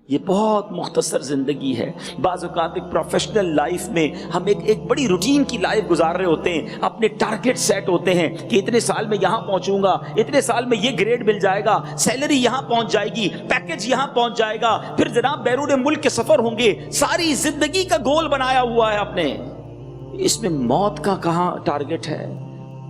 یہ بہت مختصر زندگی ہے. بعض اوقات ایک پروفیشنل لائف میں ہم ایک بڑی روٹین کی لائف گزار رہے ہوتے ہیں. اپنے ٹارگٹ سیٹ ہوتے ہیں کہ اتنے سال میں یہاں پہنچوں گا, اتنے سال میں یہ گریڈ مل جائے گا, سیلری یہاں پہنچ جائے گی, پیکج یہاں پہنچ جائے گا, پھر جناب بیرون ملک کے سفر ہوں گے. ساری زندگی کا گول بنایا ہوا ہے اپنے. اس میں موت کا کہاں ٹارگٹ ہے,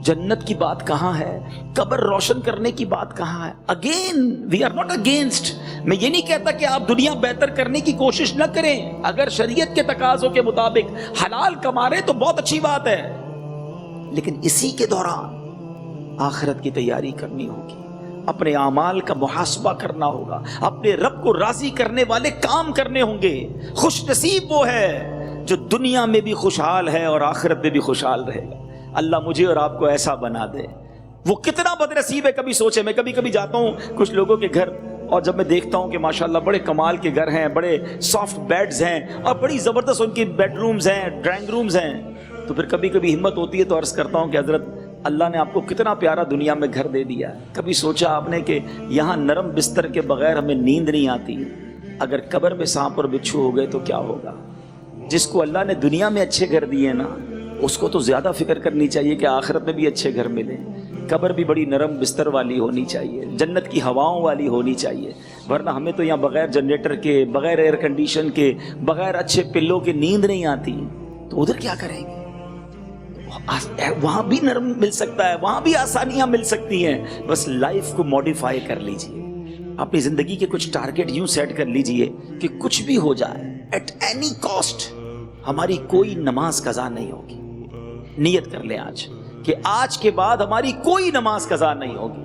جنت کی بات کہاں ہے, قبر روشن کرنے کی بات کہاں ہے؟ Again we are not against. میں یہ نہیں کہتا کہ آپ دنیا بہتر کرنے کی کوشش نہ کریں. اگر شریعت کے تقاضوں کے مطابق حلال کما رہے تو بہت اچھی بات ہے, لیکن اسی کے دوران آخرت کی تیاری کرنی ہوگی, اپنے اعمال کا محاسبہ کرنا ہوگا, اپنے رب کو راضی کرنے والے کام کرنے ہوں گے. خوش نصیب وہ ہے جو دنیا میں بھی خوشحال ہے اور آخرت میں بھی خوشحال رہے گا. اللہ مجھے اور آپ کو ایسا بنا دے. وہ کتنا بد نصیب ہے, کبھی سوچے. میں کبھی کبھی جاتا ہوں کچھ لوگوں کے گھر, اور جب میں دیکھتا ہوں کہ ماشاءاللہ بڑے کمال کے گھر ہیں, بڑے سافٹ بیڈز ہیں اور بڑی زبردست ان کی بیڈ رومز ہیں, ڈرائنگ رومز ہیں, تو پھر کبھی کبھی ہمت ہوتی ہے تو عرض کرتا ہوں کہ حضرت اللہ نے آپ کو کتنا پیارا دنیا میں گھر دے دیا. کبھی سوچا آپ نے کہ یہاں نرم بستر کے بغیر ہمیں نیند نہیں آتی, اگر قبر میں سانپ اور بچھو ہو گئے تو کیا ہوگا؟ جس کو اللہ نے دنیا میں اچھے گھر دیے نا, اس کو تو زیادہ فکر کرنی چاہیے کہ آخرت میں بھی اچھے گھر ملیں. قبر بھی بڑی نرم بستر والی ہونی چاہیے, جنت کی ہواؤں والی ہونی چاہیے, ورنہ ہمیں تو یہاں بغیر جنریٹر کے, بغیر ایئر کنڈیشن کے, بغیر اچھے پلوں کے نیند نہیں آتی. تو ادھر کیا کریں گے؟ وہاں بھی نرم مل سکتا ہے, وہاں بھی آسانیاں مل سکتی ہیں. بس لائف کو موڈیفائی کر لیجئے, اپنی زندگی کے کچھ ٹارگٹ یوں سیٹ کر لیجئے کہ کچھ بھی ہو جائے, ایٹ اینی کاسٹ ہماری کوئی نماز قضا نہیں ہوگی. نیت کر لیں آج کہ آج کے بعد ہماری کوئی نماز قضا نہیں ہوگی.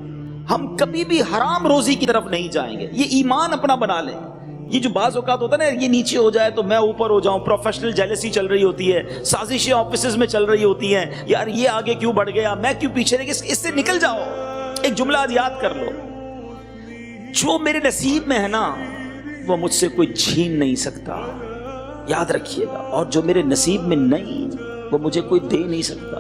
ہم کبھی بھی حرام روزی کی طرف نہیں جائیں گے. یہ ایمان اپنا بنا لیں. یہ جو بعض اوقات ہوتا ہے نا, یہ نیچے ہو جائے تو میں اوپر ہو جاؤں, پروفیشنل جیلسی چل رہی ہوتی ہے, سازشیں آفیسز میں چل رہی ہوتی ہیں, یار یہ آگے کیوں بڑھ گیا, میں کیوں پیچھے رہ گیا. اس سے نکل جاؤ. ایک جملہ آج یاد کر لو, جو میرے نصیب میں ہے نا وہ مجھ سے کوئی چھین نہیں سکتا, یاد رکھیے گا. اور جو میرے نصیب میں نہیں وہ مجھے کوئی دے نہیں سکتا.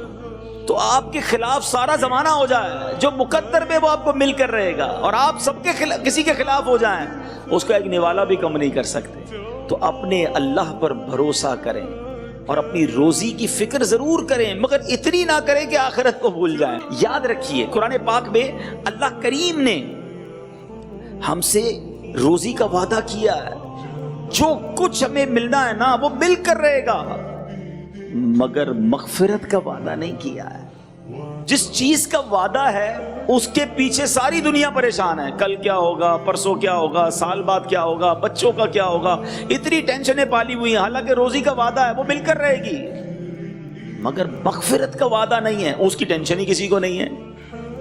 تو آپ کے خلاف سارا زمانہ ہو جائے, جو مقدر میں وہ آپ کو مل کر رہے گا, اور آپ سب کے خلاف, کسی کے خلاف ہو جائیں, اس کا ایک نوالا بھی کم نہیں کر سکتے. تو اپنے اللہ پر بھروسہ کریں اور اپنی روزی کی فکر ضرور کریں, مگر اتنی نہ کریں کہ آخرت کو بھول جائیں. یاد رکھیے قرآن پاک میں اللہ کریم نے ہم سے روزی کا وعدہ کیا ہے. جو کچھ ہمیں ملنا ہے نا وہ مل کر رہے گا, مگر مغفرت کا وعدہ نہیں کیا ہے. جس چیز کا وعدہ ہے اس کے پیچھے ساری دنیا پریشان ہے. کل کیا ہوگا, پرسوں کیا ہوگا, سال بعد کیا ہوگا, بچوں کا کیا ہوگا, اتنی ٹینشنیں پالی ہوئی ہیں. حالانکہ روزی کا وعدہ ہے, وہ مل کر رہے گی, مگر مغفرت کا وعدہ نہیں ہے, اس کی ٹینشن ہی کسی کو نہیں ہے.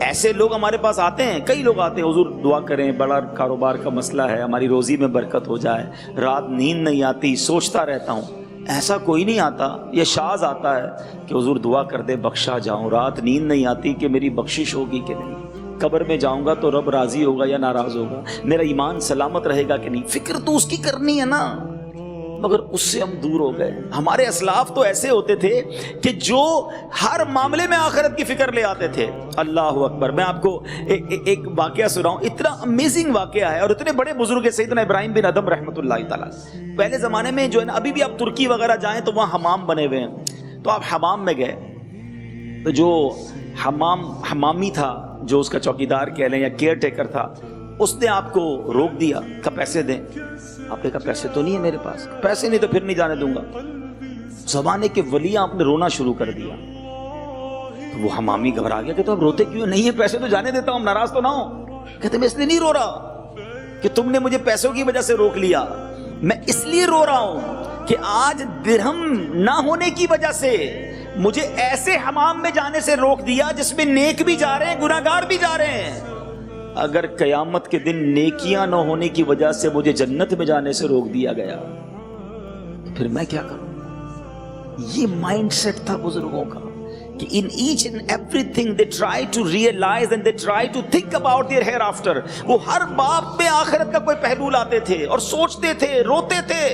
ایسے لوگ ہمارے پاس آتے ہیں, کئی لوگ آتے ہیں, حضور دعا کریں, بڑا کاروبار کا مسئلہ ہے, ہماری روزی میں برکت ہو جائے, رات نیند نہیں آتی, سوچتا رہتا ہوں. ایسا کوئی نہیں آتا, یہ شاذ آتا ہے کہ حضور دعا کر دے بخشا جاؤں, رات نیند نہیں آتی کہ میری بخشش ہوگی کہ نہیں, قبر میں جاؤں گا تو رب راضی ہوگا یا ناراض ہوگا, میرا ایمان سلامت رہے گا کہ نہیں. فکر تو اس کی کرنی ہے نا, مگر اس سے ہم دور ہو گئے. ہمارے اسلاف تو ایسے ہوتے تھے کہ جو ہر معاملے میں آخرت کی فکر لے آتے تھے. اللہ اکبر. میں آپ کو ایک واقعہ سناؤں, اتنا امیزنگ واقعہ ہے, اور اتنے بڑے بزرگ ہیں سیدنا ابراہیم بن ادم رحمۃ اللہ تعالیٰ. پہلے زمانے میں جو ہے نا, ابھی بھی آپ ترکی وغیرہ جائیں تو وہاں حمام بنے ہوئے ہیں, تو آپ حمام میں گئے تو جو حمامی تھا, جو اس کا چوکیدار کہہ لیں یا کیئر ٹیکر تھا, اس نے آپ کو روک دیا, کہ پیسے دیں. آپ نے کہا پیسے تو نہیں ہے میرے پاس. پیسے نہیں تو پھر نہیں جانے دوں گا. زمانے کے ولیاں آپ نے رونا شروع کر دیا. تو وہ حمامی گھبرا گیا کہ تو اب روتے کیوں؟ نہیں ہے پیسے تو جانے دیتا ہوں, ناراض تو نہ ہو. کہتے میں اس لیے نہیں رو رہا کہ تم نے مجھے پیسوں کی وجہ سے روک لیا, میں اس لیے رو رہا ہوں کہ آج درہم نہ ہونے کی وجہ سے مجھے ایسے حمام میں جانے سے روک دیا جس میں نیک بھی جا رہے ہیں, گناہگار بھی جا رہے ہیں. اگر قیامت کے دن نیکیاں نہ ہونے کی وجہ سے مجھے جنت میں جانے سے روک دیا گیا تو پھر میں کیا کروں؟ یہ مائنڈ سیٹ تھا بزرگوں کا کہ in each and everything they try to realize and they try to think about their hereafter. وہ ہر باب میں آخرت کا کوئی پہلو لاتے تھے اور سوچتے تھے, روتے تھے.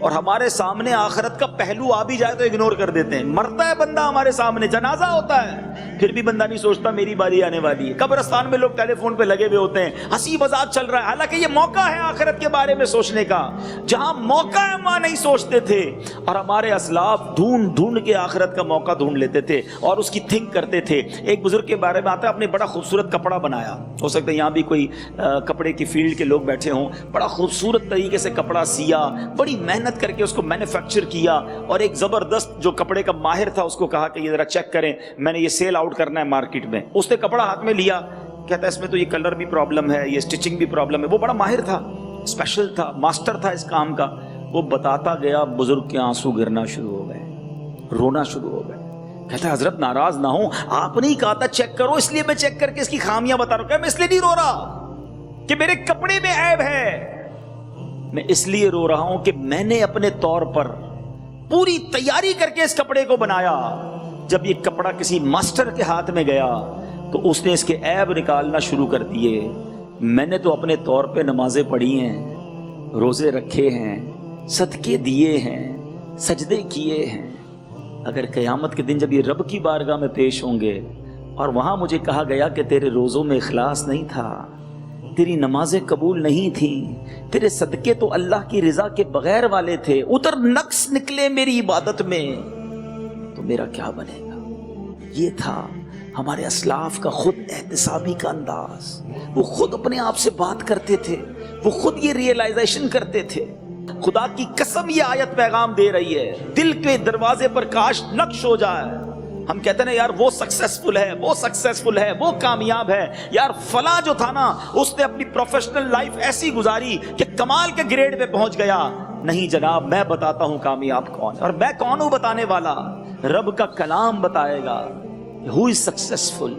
اور ہمارے سامنے آخرت کا پہلو آ بھی جائے تو اگنور کر دیتے ہیں. مرتا ہے بندہ ہمارے سامنے, جنازہ ہوتا ہے, پھر بھی بندہ نہیں سوچتا میری باری آنے والی ہے. قبرستان میں لوگ ٹیلی فون پہ لگے ہوئے ہوتے ہیں, ہنسی مذاق چل رہا ہے, حالانکہ یہ موقع ہے آخرت کے بارے میں سوچنے کا. جہاں موقع ہے وہاں نہیں سوچتے تھے, اور ہمارے اسلاف ڈھونڈ ڈھونڈ کے آخرت کا موقع ڈھونڈ لیتے تھے اور اس کی تھنک کرتے تھے. ایک بزرگ کے بارے میں آتا ہے, اپنے بڑا خوبصورت کپڑا بنایا. ہو سکتا ہے یہاں بھی کوئی کپڑے کی فیلڈ کے لوگ بیٹھے ہوں. بڑا خوبصورت طریقے سے کپڑا سیا, بڑی محنت کر کے اس کو مینوفیکچر کیا, اور ایک زبردست جو کپڑے کا ماہر تھا اس کو کہا کہ یہ ذرا چیک کریں, میں نے یہ سیل آؤٹ کرنا ہے مارکیٹ میں. اس نے کپڑا ہاتھ میں لیا, کہتا ہے اس میں تو یہ کلر بھی پرابلم ہے, یہ سٹچنگ بھی پرابلم ہے. وہ بڑا ماہر تھا, اسپیشل تھا, ماسٹر تھا اس کام کا. وہ بتاتا گیا, بزرگ کے آنسو گرنا شروع ہو گئے, رونا شروع ہو گئے. کہتا ہے حضرت ناراض نہ ہوں, آپ نے ہی کہا تھا چیک کرو, اس لیے میں چیک کر کے اس کی خامیاں بتا رہا ہوں. کہ میں اس لیے نہیں رو رہا کہ میرے کپڑے میں عیب ہے, میں اس لیے رو رہا ہوں کہ میں نے اپنے طور پر پوری تیاری کر کے اس کپڑے کو بنایا. جب یہ کپڑا کسی ماسٹر کے ہاتھ میں گیا تو اس نے اس کے عیب نکالنا شروع کر دیے. میں نے تو اپنے طور پہ نمازیں پڑھی ہیں, روزے رکھے ہیں, صدقے دیے ہیں, سجدے کیے ہیں. اگر قیامت کے دن جب یہ رب کی بارگاہ میں پیش ہوں گے اور وہاں مجھے کہا گیا کہ تیرے روزوں میں اخلاص نہیں تھا, تیری نمازیں قبول نہیں تھیں, تیرے صدقے تو اللہ کی رضا کے بغیر والے تھے, ادھر نقص نکلے میری عبادت میں, تو میرا کیا بنے گا. یہ تھا ہمارے اسلاف کا خود احتسابی کا انداز. وہ خود اپنے آپ سے بات کرتے تھے, وہ خود یہ ریئلائزیشن کرتے تھے. خدا کی قسم یہ آیت پیغام دے رہی ہے, دل کے دروازے پر کاش نقش ہو جائے. ہم کہتے ہیں یار وہ سکسیسفل ہے, وہ سکسیسفل ہے, وہ کامیاب ہے. یار فلاں جو تھا نا, اس نے اپنی پروفیشنل لائف ایسی گزاری کہ کمال کے گریڈ پہ پہنچ گیا. نہیں جناب, میں بتاتا ہوں کامیاب کون ہے, اور میں کون ہوں بتانے والا. رب کا کلام بتائے گا ہو از سکسیسفل.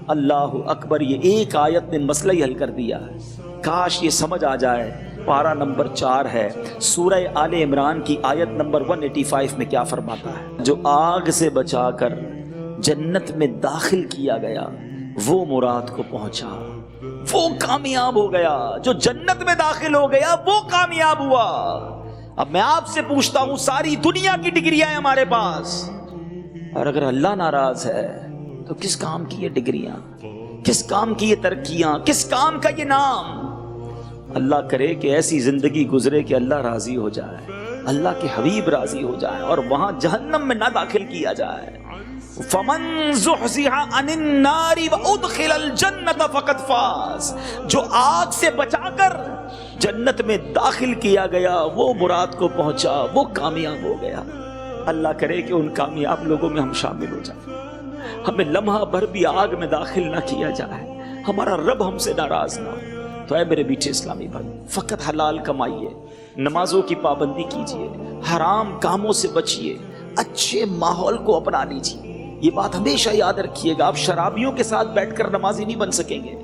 اللہ اکبر. یہ ایک آیت نے مسئلہ ہی حل کر دیا ہے. کاش یہ سمجھ آ جائے. پارہ نمبر 4 ہے سورہ آل عمران کی آیت نمبر 185 میں کیا فرماتا ہے. جو آگ سے بچا کر جنت میں داخل کیا گیا وہ مراد کو پہنچا, وہ کامیاب ہو گیا. جو جنت میں داخل ہو گیا وہ کامیاب ہوا. اب میں آپ سے پوچھتا ہوں, ساری دنیا کی ڈگریاں ہیں ہمارے پاس, اور اگر اللہ ناراض ہے تو کس کام کی یہ ڈگریاں, کس کام کی یہ ترقیاں, کس کام کا یہ نام. اللہ کرے کہ ایسی زندگی گزرے کہ اللہ راضی ہو جائے, اللہ کے حبیب راضی ہو جائے, اور وہاں جہنم میں نہ داخل کیا جائے. فمن زحزح عن النار وادخل الجنة فقد فاز. جو آگ سے بچا کر جنت میں داخل کیا گیا وہ مراد کو پہنچا, وہ کامیاب ہو گیا. اللہ کرے کہ ان کامیاب لوگوں میں ہم شامل ہو جائیں. ہمیں لمحہ بھر بھی آگ میں داخل نہ کیا جائے, ہمارا رب ہم سے ناراض نہ ہو. تو اے میرے میٹھے اسلامی بھائی, فقط حلال کمائیے, نمازوں کی پابندی کیجیے, حرام کاموں سے بچیے, اچھے ماحول کو اپنا لیجیے. یہ بات ہمیشہ یاد رکھیے گا, آپ شرابیوں کے ساتھ بیٹھ کر نمازی نہیں بن سکیں گے,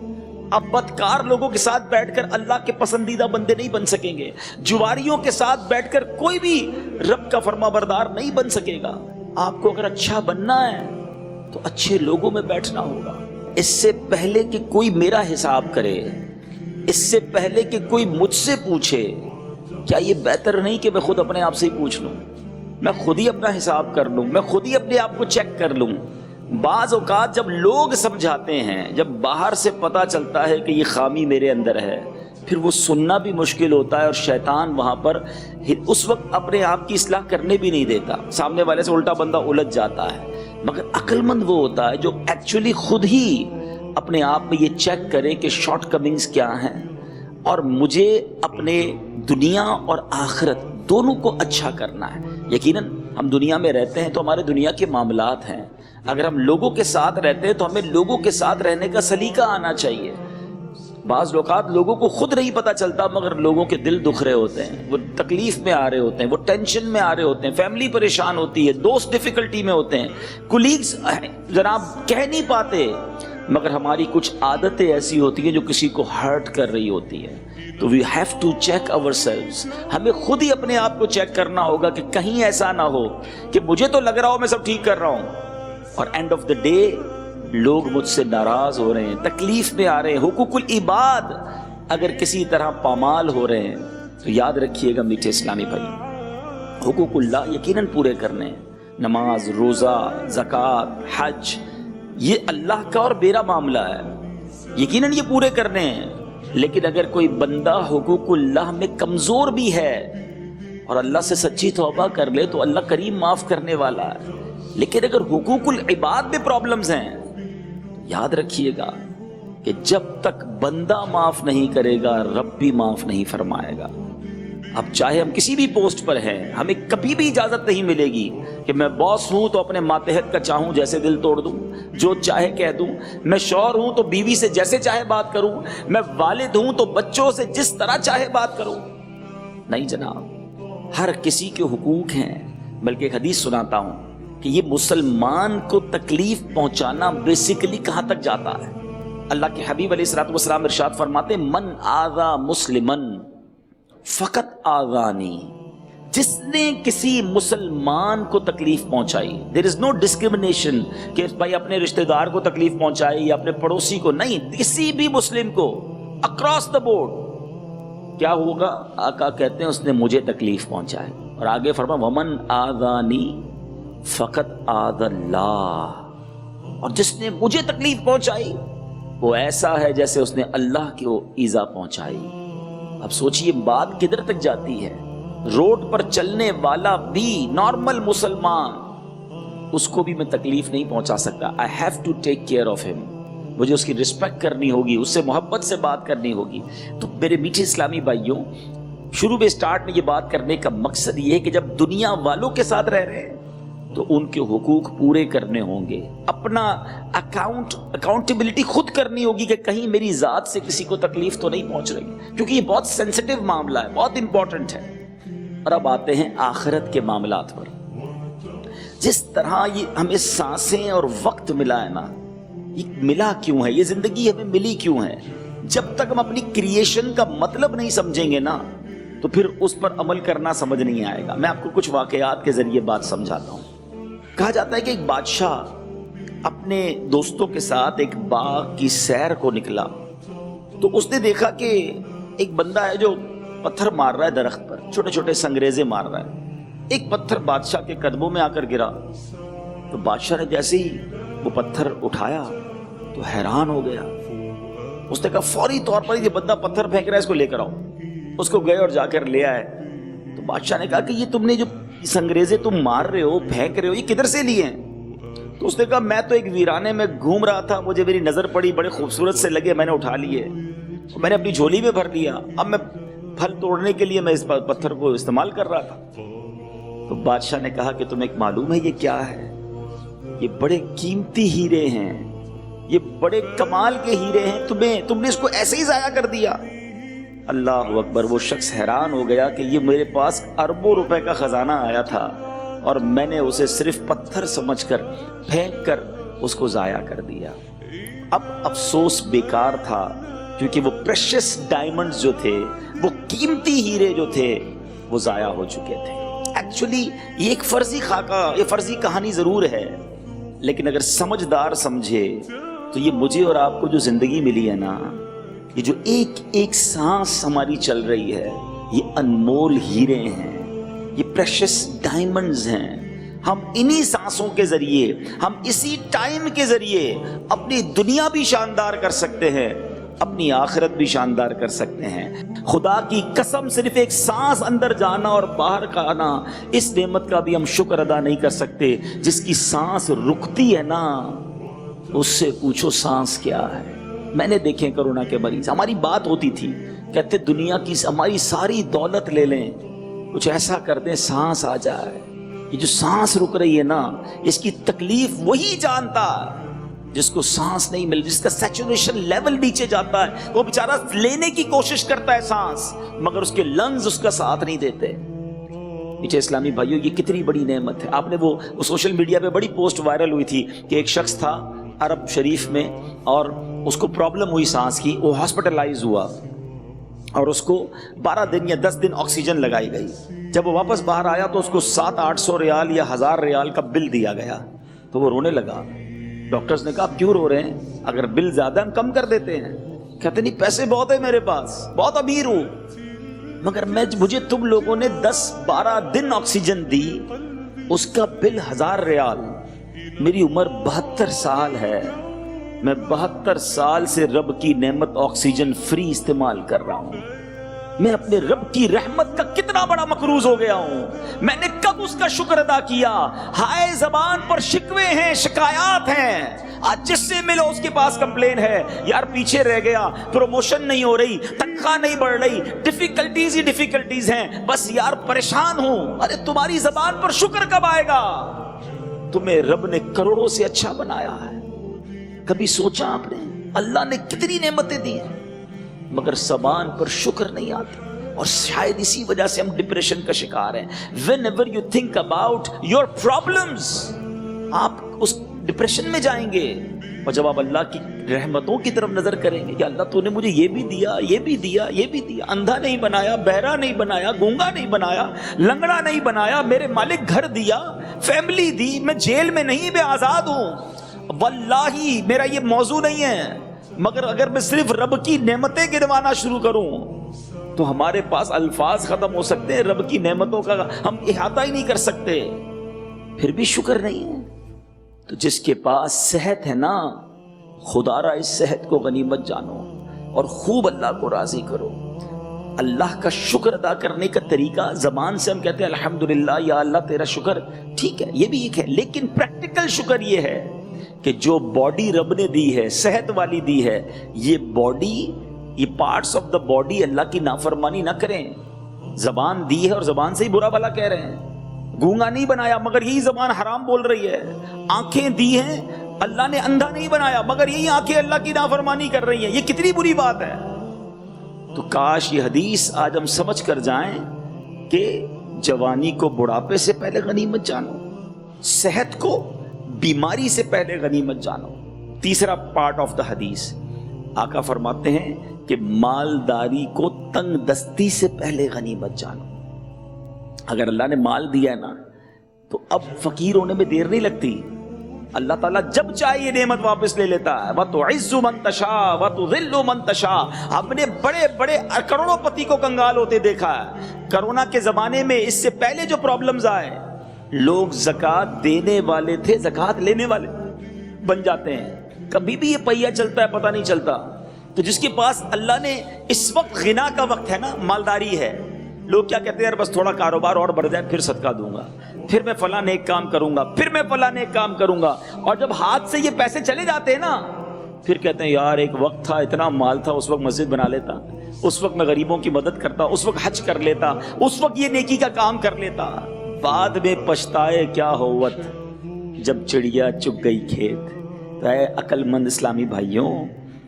آپ بدکار لوگوں کے ساتھ بیٹھ کر اللہ کے پسندیدہ بندے نہیں بن سکیں گے, جواریوں کے ساتھ بیٹھ کر کوئی بھی رب کا فرما بردار نہیں بن سکے گا. آپ کو اگر اچھا بننا ہے تو اچھے لوگوں میں بیٹھنا ہوگا. اس سے پہلے کہ کوئی میرا حساب کرے, اس سے پہلے کہ کوئی مجھ سے پوچھے, کیا یہ بہتر نہیں کہ میں خود اپنے آپ سے ہی پوچھ لوں, میں خود ہی اپنا حساب کر لوں, میں خود ہی اپنے آپ کو چیک کر لوں. بعض اوقات جب لوگ سمجھاتے ہیں, جب باہر سے پتہ چلتا ہے کہ یہ خامی میرے اندر ہے, پھر وہ سننا بھی مشکل ہوتا ہے, اور شیطان وہاں پر اس وقت اپنے آپ کی اصلاح کرنے بھی نہیں دیتا. سامنے والے سے الٹا بندہ الجھ جاتا ہے. مگر عقل مند وہ ہوتا ہے جو ایکچولی خود ہی اپنے آپ میں یہ چیک کرے کہ شارٹ کمنگز کیا ہیں, اور مجھے اپنے دنیا اور آخرت دونوں کو اچھا کرنا ہے. یقیناً ہم دنیا میں رہتے ہیں تو ہمارے دنیا کے معاملات ہیں. اگر ہم لوگوں کے ساتھ رہتے ہیں تو ہمیں لوگوں کے ساتھ رہنے کا سلیقہ آنا چاہیے. بعض اوقات لوگوں کو خود نہیں پتہ چلتا, مگر لوگوں کے دل دکھ رہے ہوتے ہیں, وہ تکلیف میں آ رہے ہوتے ہیں, وہ ٹینشن میں آ رہے ہوتے ہیں, فیملی پریشان ہوتی ہے, دوست ڈیفیکلٹی میں ہوتے ہیں, کولیگز جناب کہہ نہیں پاتے, مگر ہماری کچھ عادتیں ایسی ہوتی ہیں جو کسی کو ہرٹ کر رہی ہوتی ہے. تو we have to check ourselves. ہمیں خود ہی اپنے آپ کو چیک کرنا ہوگا کہ کہیں ایسا نہ ہو کہ مجھے تو لگ رہا ہو میں سب ٹھیک کر رہا ہوں, اور اینڈ آف دا ڈے لوگ مجھ سے ناراض ہو رہے ہیں, تکلیف میں آ رہے ہیں, حقوق العباد اگر کسی طرح پامال ہو رہے ہیں. تو یاد رکھیے گا میٹھے اسلامی بھائی, حقوق اللہ یقیناً پورے کرنے ہیں. نماز، روزہ، زکوٰۃ، حج، یہ اللہ کا اور میرا معاملہ ہے، یقیناً یہ پورے کرنے ہیں. لیکن اگر کوئی بندہ حقوق اللہ میں کمزور بھی ہے اور اللہ سے سچی توبہ کر لے تو اللہ کریم معاف کرنے والا ہے. لیکن اگر حقوق العباد میں پرابلمز ہیں، یاد رکھیے گا کہ جب تک بندہ معاف نہیں کرے گا رب بھی معاف نہیں فرمائے گا. اب چاہے ہم کسی بھی پوسٹ پر ہیں، ہمیں کبھی بھی اجازت نہیں ملے گی کہ میں باس ہوں تو اپنے ماتحت کا چاہوں جیسے دل توڑ دوں، جو چاہے کہہ دوں. میں شوہر ہوں تو بیوی سے جیسے چاہے بات کروں. میں والد ہوں تو بچوں سے جس طرح چاہے بات کروں. نہیں جناب، ہر کسی کے حقوق ہیں. بلکہ ایک حدیث سناتا ہوں کہ یہ مسلمان کو تکلیف پہنچانا بیسیکلی کہاں تک جاتا ہے. اللہ کے حبیب علیہ الصلوۃ والسلام ارشاد فرماتے من آذا مسلمن فقط آذانی، جس نے کسی مسلمان کو تکلیف پہنچائی. دیر از نو ڈسکرمنیشن کہ بھائی اپنے رشتہ دار کو تکلیف پہنچائی یا اپنے پڑوسی کو، نہیں، کسی بھی مسلم کو اکراس دا بورڈ. کیا ہوگا؟ آقا کہتے ہیں اس نے مجھے تکلیف پہنچائی. اور آگے فرما ومن آذانی فقط آذ اللہ، اور جس نے مجھے تکلیف پہنچائی وہ ایسا ہے جیسے اس نے اللہ کو ایذا پہنچائی. اب سوچئے بات کدھر تک جاتی ہے. روڈ پر چلنے والا بھی نارمل مسلمان، اس کو بھی میں تکلیف نہیں پہنچا سکتا. I have to take care of him. مجھے اس کی رسپیکٹ کرنی ہوگی، اس سے محبت سے بات کرنی ہوگی. تو میرے میٹھے اسلامی بھائیوں، شروع میں سٹارٹ میں یہ بات کرنے کا مقصد یہ ہے کہ جب دنیا والوں کے ساتھ رہ رہے ہیں تو ان کے حقوق پورے کرنے ہوں گے. اپنا اکاؤنٹیبلٹی خود کرنی ہوگی کہ کہیں میری ذات سے کسی کو تکلیف تو نہیں پہنچ رہی، کیونکہ یہ بہت سینسٹیو معاملہ ہے، بہت امپورٹنٹ ہے. اور اب آتے ہیں آخرت کے معاملات پر. جس طرح یہ ہمیں سانسیں اور وقت ملا ہے نا، یہ ملا کیوں ہے؟ یہ زندگی ہمیں ملی کیوں ہے؟ جب تک ہم اپنی کریشن کا مطلب نہیں سمجھیں گے نا تو پھر اس پر عمل کرنا سمجھ نہیں آئے گا. میں آپ کو کچھ واقعات کے ذریعے بات سمجھاتا ہوں. کہا جاتا ہے کہ ایک بادشاہ اپنے دوستوں کے ساتھ ایک باغ کی سیر کو نکلا تو اس نے دیکھا کہ ایک بندہ ہے جو پتھر مار رہا ہے درخت پر، چھوٹے چھوٹے سنگریزے مار رہا ہے. ایک پتھر بادشاہ کے قدموں میں آ کر گرا تو بادشاہ نے جیسے ہی وہ پتھر اٹھایا تو حیران ہو گیا. اس نے کہا فوری طور پر یہ بندہ پتھر پھینک رہا ہے، اس کو لے کر آؤ. اس کو گئے اور جا کر لے آئے. تو بادشاہ نے کہا کہ یہ تم نے جو سنگریزے تم مار رہے ہو، پھینک رہے ہو، یہ کدھر سے لیے ہیں؟ تو اس نے کہا میں تو ایک ویرانے میں گھوم رہا تھا، مجھے میری نظر پڑی، بڑے خوبصورت سے لگے، میں نے اٹھا لیے، میں نے اپنی جھولی میں بھر لیا. اب میں پھل توڑنے کے لیے میں اس پتھر کو استعمال کر رہا تھا. تو بادشاہ نے کہا کہ تمہیں معلوم ہے یہ کیا ہے؟ یہ بڑے قیمتی ہیرے ہیں، یہ بڑے کمال کے ہیرے ہیں، تم نے اس کو ایسے ہی ضائع کر دیا. اللہ اکبر. وہ شخص حیران ہو گیا کہ یہ میرے پاس اربوں روپے کا خزانہ آیا تھا اور میں نے اسے صرف پتھر سمجھ کر پھینک کر اس کو ضائع کر دیا. اب افسوس بیکار تھا کیونکہ وہ پریشس ڈائمنڈز جو تھے، وہ قیمتی ہیرے جو تھے، وہ ضائع ہو چکے تھے. ایکچولی یہ ایک فرضی خاکہ، یہ فرضی کہانی ضرور ہے، لیکن اگر سمجھدار سمجھے تو یہ مجھے اور آپ کو جو زندگی ملی ہے نا، یہ جو ایک ایک سانس ہماری چل رہی ہے، یہ انمول ہیرے ہیں، یہ پریشس ڈائمنڈز ہیں. ہم انہی سانسوں کے ذریعے، ہم اسی ٹائم کے ذریعے اپنی دنیا بھی شاندار کر سکتے ہیں، اپنی آخرت بھی شاندار کر سکتے ہیں. خدا کی قسم صرف ایک سانس اندر جانا اور باہر کا آنا، اس نعمت کا بھی ہم شکر ادا نہیں کر سکتے. جس کی سانس رکتی ہے نا، اس سے پوچھو سانس کیا ہے. میں نے دیکھے کرونا کے مریض، ہماری بات ہوتی تھی، کہتے دنیا کی ہماری ساری دولت لے لیں، کچھ ایسا کر دیں سانس آ جائے. یہ جو سانس رک رہی ہے نا، اس کی تکلیف وہی جانتا جس کو سانس نہیں مل، جس کا سیچوریشن لیول نیچے جاتا ہے. وہ بیچارہ لینے کی کوشش کرتا ہے سانس، مگر اس کے لنگز اس کا ساتھ نہیں دیتے. نیچے اسلامی بھائیوں، یہ کتنی بڑی نعمت ہے. آپ نے وہ سوشل میڈیا پہ بڑی پوسٹ وائرل ہوئی تھی کہ ایک شخص تھا عرب شریف میں اور اس کو پرابلم ہوئی سانس کی، وہ ہاسپٹلائز ہوا اور اس کو 12 دن یا 10 دن آکسیجن لگائی گئی. جب وہ واپس باہر آیا تو اس کو 700-800 ریال یا 1000 ریال کا بل دیا گیا. تو وہ رونے لگا. ڈاکٹرز نے کہا آپ کیوں رو رہے ہیں؟ اگر بل زیادہ ہم کم کر دیتے ہیں. کہتے نہیں پیسے بہت ہیں میرے پاس، بہت امیر ہوں. مگر مجھے تم لوگوں نے 10-12 دن آکسیجن دی، اس کا بل 1000 ریال۔ میری عمر 72 سال ہے، میں 72 سال سے رب کی نعمت آکسیجن فری استعمال کر رہا ہوں۔ میں اپنے رب کی رحمت کا کتنا بڑا مقروض ہو گیا ہوں، میں نے کب اس کا شکر ادا کیا۔ ہائے زبان پر شکوے ہیں، شکایات ہیں، آج جس سے ملو اس کے پاس کمپلین ہے، یار پیچھے رہ گیا، پروموشن نہیں ہو رہی، تنخواہ نہیں بڑھ رہی، ڈیفیکلٹیز ہی ڈیفیکلٹیز ہیں، بس یار پریشان ہوں۔ ارے تمہاری زبان پر شکر کب آئے گا؟ تمہیں رب نے کروڑوں سے اچھا بنایا ہے، کبھی سوچا آپ نے اللہ نے کتنی نعمتیں دی ہیں، مگر زبان پر شکر نہیں آتا، اور شاید اسی وجہ سے ہم ڈپریشن کا شکار ہیں۔ whenever you think about your problems آپ اس ڈپریشن میں جائیں گے، اور جب آپ اللہ کی رحمتوں کی طرف نظر کریں گے کہ اللہ تو نے مجھے یہ بھی دیا، یہ بھی دیا، یہ بھی دیا، اندھا نہیں بنایا، بہرا نہیں بنایا، گونگا نہیں بنایا، لنگڑا نہیں بنایا، میرے مالک گھر دیا، فیملی دی، میں جیل میں نہیں، میں آزاد ہوں۔ واللہ میرا یہ موضوع نہیں ہے، مگر اگر میں صرف رب کی نعمتیں گنوانا شروع کروں تو ہمارے پاس الفاظ ختم ہو سکتے ہیں، رب کی نعمتوں کا ہم احاطہ ہی نہیں کر سکتے، پھر بھی شکر نہیں ہے۔ تو جس کے پاس صحت ہے نا، خدا را اس صحت کو غنیمت جانو اور خوب اللہ کو راضی کرو۔ اللہ کا شکر ادا کرنے کا طریقہ، زبان سے ہم کہتے ہیں الحمدللہ یا اللہ تیرا شکر، ٹھیک ہے یہ بھی ایک ہے، لیکن پریکٹیکل شکر یہ ہے کہ جو باڈی رب نے دی ہے، صحت والی دی ہے، یہ باڈی، یہ پارٹس آف دا باڈی اللہ کی نافرمانی نہ کریں۔ زبان دی ہے اور زبان سے ہی برا بھلا کہہ رہے ہیں، گونگا نہیں بنایا مگر یہی زبان حرام بول رہی ہے، آنکھیں دی ہیں اللہ نے اندھا نہیں بنایا مگر یہی آنکھیں اللہ کی نافرمانی کر رہی ہیں، یہ کتنی بری بات ہے۔ تو کاش یہ حدیث آج ہم سمجھ کر جائیں کہ جوانی کو بڑھاپے سے پہلے غنیمت جانو، صحت کو بیماری سے پہلے غنیمت جانو۔ تیسرا پارٹ آف دا حدیث، آقا فرماتے ہیں کہ مالداری کو تنگ دستی سے پہلے غنیمت جانو۔ اگر اللہ نے مال دیا ہے نا تو اب فقیر ہونے میں دیر نہیں لگتی، اللہ تعالیٰ جب چاہے یہ نعمت واپس لے لیتا ہے۔ وَتُعِزُّ مَن تَشَاءُ وَتُذِلُّ مَن تَشَاءُ۔ ہم نے بڑے بڑے کروڑوں پتی کو کنگال ہوتے دیکھا ہے۔ کرونا کے زمانے میں اس سے پہلے جو پرابلمز آئے، لوگ زکوٰۃ دینے والے تھے، زکوٰۃ لینے والے بن جاتے ہیں، کبھی بھی یہ پہیا چلتا ہے پتہ نہیں چلتا۔ تو جس کے پاس اللہ نے اس وقت غنا کا وقت ہے نا، مالداری ہے، لوگ کیا کہتے ہیں یار بس تھوڑا کاروبار اور بڑھ جائے پھر صدقہ دوں گا، پھر میں فلاں نیک کام کروں گا، پھر میں فلاں نیک کام کروں گا، اور جب ہاتھ سے یہ پیسے چلے جاتے ہیں نا پھر کہتے ہیں یار ایک وقت تھا، اتنا مال تھا، اس وقت مسجد بنا لیتا، اس وقت میں غریبوں کی مدد کرتا، اس وقت حج کر لیتا، اس وقت یہ نیکی کا کام کر لیتا۔ بعد میں پچھتائے کیا ہوت جب چڑیا چگ گئی کھیت۔ تو اے عقل مند اسلامی بھائیوں،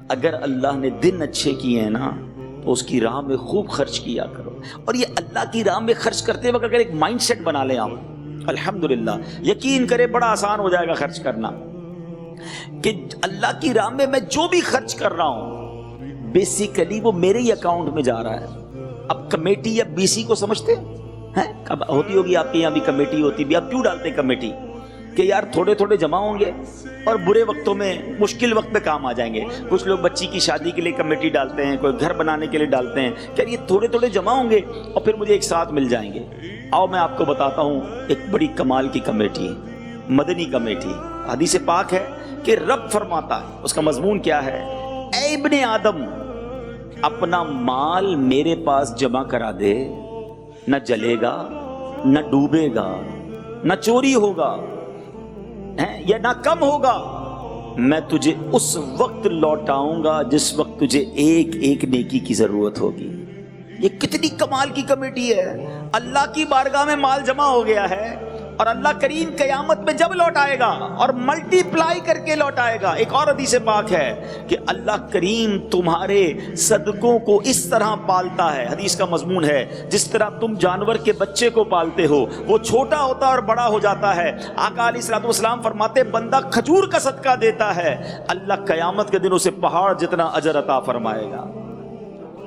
اگر اللہ نے دن اچھے کیے ہیں نا تو اس کی راہ میں خوب خرچ کیا کرو، اور یہ اللہ کی راہ میں خرچ کرتے وقت اگر ایک مائنڈ سیٹ بنا لیں آپ، الحمدللہ یقین کرے بڑا آسان ہو جائے گا خرچ کرنا، کہ اللہ کی راہ میں جو بھی خرچ کر رہا ہوں بیسیکلی وہ میرے ہی اکاؤنٹ میں جا رہا ہے۔ اب کمیٹی یا بی سی کو سمجھتے ہیں، اب ہوتی ہوگی آپ کے یہاں بھی کمیٹی ہوتی بھی، آپ کیوں ڈالتے ہیں کمیٹی؟ کہ یار تھوڑے تھوڑے جمع ہوں گے اور برے وقتوں میں، مشکل وقت میں کام آ جائیں گے۔ کچھ لوگ بچی کی شادی کے لیے کمیٹی ڈالتے ہیں، کوئی گھر بنانے کے لیے ڈالتے ہیں، کہ یہ تھوڑے تھوڑے جمع ہوں گے اور پھر مجھے ایک ساتھ مل جائیں گے۔ آؤ میں آپ کو بتاتا ہوں ایک بڑی کمال کی کمیٹی، مدنی کمیٹی۔ حدیث پاک ہے کہ رب فرماتا ہے، اس کا مضمون کیا ہے؟ اے ابن آدم، اپنا مال میرے پاس جمع کرا دے، نہ جلے گا، نہ ڈوبے گا، نہ چوری ہوگا یا نہ کم ہوگا، میں تجھے اس وقت لوٹاؤں گا جس وقت تجھے ایک ایک نیکی کی ضرورت ہوگی۔ یہ کتنی کمال کی کمیٹی ہے۔ اللہ کی بارگاہ میں مال جمع ہو گیا ہے اور اللہ کریم قیامت میں جب لوٹائے گا اور ملٹی پلائی کر کے لوٹائے گا۔ ایک اور حدیث پاک ہے کہ اللہ کریم تمہارے صدقوں کو اس طرح پالتا ہے، حدیث کا مضمون ہے، جس طرح تم جانور کے بچے کو پالتے ہو، وہ چھوٹا ہوتا اور بڑا ہو جاتا ہے۔ آقا علیہ الصلوۃ والسلام فرماتے بندہ کھجور کا صدقہ دیتا ہے، اللہ قیامت کے دن اسے پہاڑ جتنا اجر عطا فرمائے گا۔